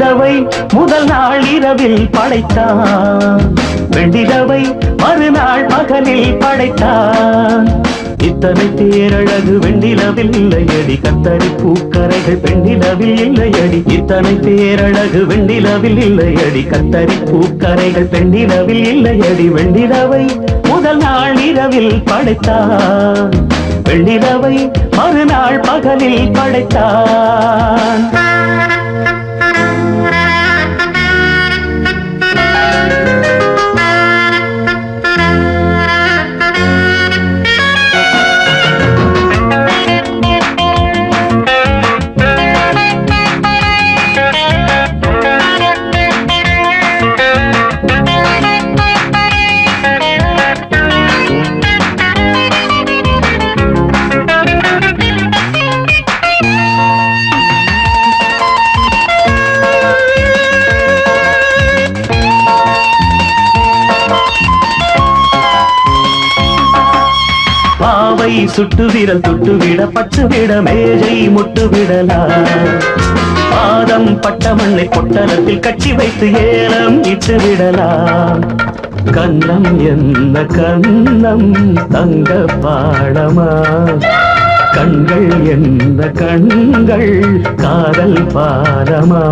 வெண்ணிலவை முதல் நாள் இரவில் படைத்தான், வெண்ணிலவை மறுநாள் பகலில் படைத்தான். இத்தனை பேரழகு வெண்ணிலவில் இல்லையடி, கத்தரி பூக்கரைகள் பெண்ணிலவில் இல்லையடி. இத்தனை பேரழகு வெண்ணிலவில் இல்லையடி, கத்தரி பூக்கரைகள் பெண்ணிலவில் இல்லையடி. வெண்ணிலவை முதல் நாள் இரவில் படைத்தான், வெண்ணிலவை மறுநாள் பகலில் படைத்தான். பாவை சுட்டு விரல் தொட்டு விட பட்டு விட மேஜை முட்டு விடலாம், பாதம் பட்ட மண்ணை பொட்டலத்தில் கட்டி வைத்து ஏலம் இட்டு விடலாம். கண்ணம் என்ன கண்ணம் தங்க பாடமா, கண்கள் என்ன கண்கள் காதல் பாடமா.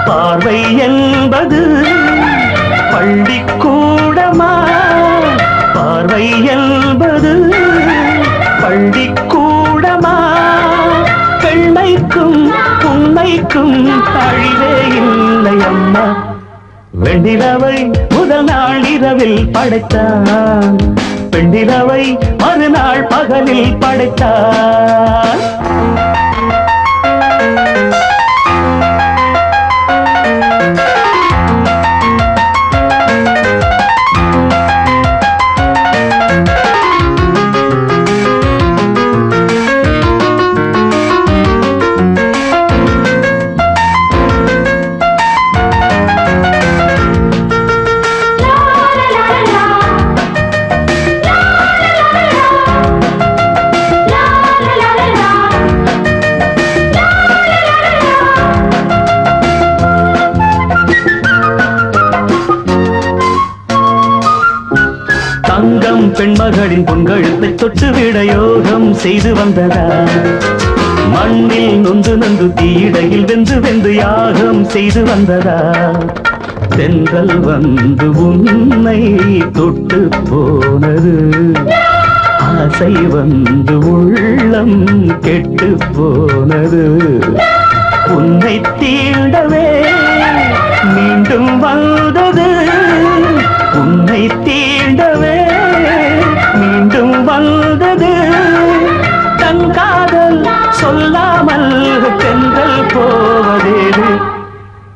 பார்வை என்பது பள்ளிக்கூடமா, பார்வை என்பது பள்ளிக்கூடமா. பெண்மைக்கும் உண்மைக்கும் அழிவே இல்லை அம்மா. வெண்ணிலவை முதல் நாள் இரவில் படைத்தான், பெண்ணிலவை மறுநாள் பகலில் படைத்தான். தங்கம் பெண்மகளின் பொன்கழுத்தை தொட்டுவிட யோகம் செய்து வந்ததா, மண்ணில் நொந்து நொந்து தீடையில் வெந்து வெந்து யாகம் செய்து வந்ததா. தென்றல் வந்து உன்னை தொட்டு போனது, ஆசை வந்து உள்ளம் கெட்டு போனது. உன்னை தீண்டவே மீண்டும் வந்தது, உன்னை தீண்டவே மீண்டும் வந்தது. தன் காதல் சொல்லாமல் தென்றல் போவதேது.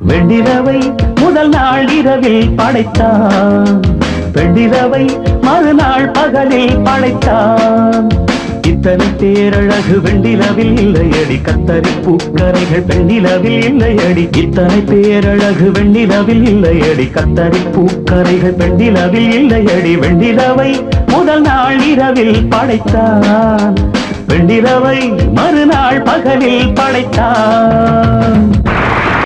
வெண்ணிலவை முதல் நாள் இரவில் படைத்தான், வெண்ணிலவை மறுநாள் பகலில் படைத்தான். இத்தனை பேரழகு வெண்ணிலவில் இல்லையடி, கத்தரி பூக்கரைகள் பெண்ணிலவில் இல்லையடி. இத்தனை பேரழகு வெண்ணிலவில் இல்லையடி, கத்தரி பூக்கரைகள் பெண்ணிலவில் இல்லையடி. வெண்ணிலவை முதல் நாள் இரவில் படைத்தான், வெண்ணிலவை மறுநாள் பகலில் படைத்தான்.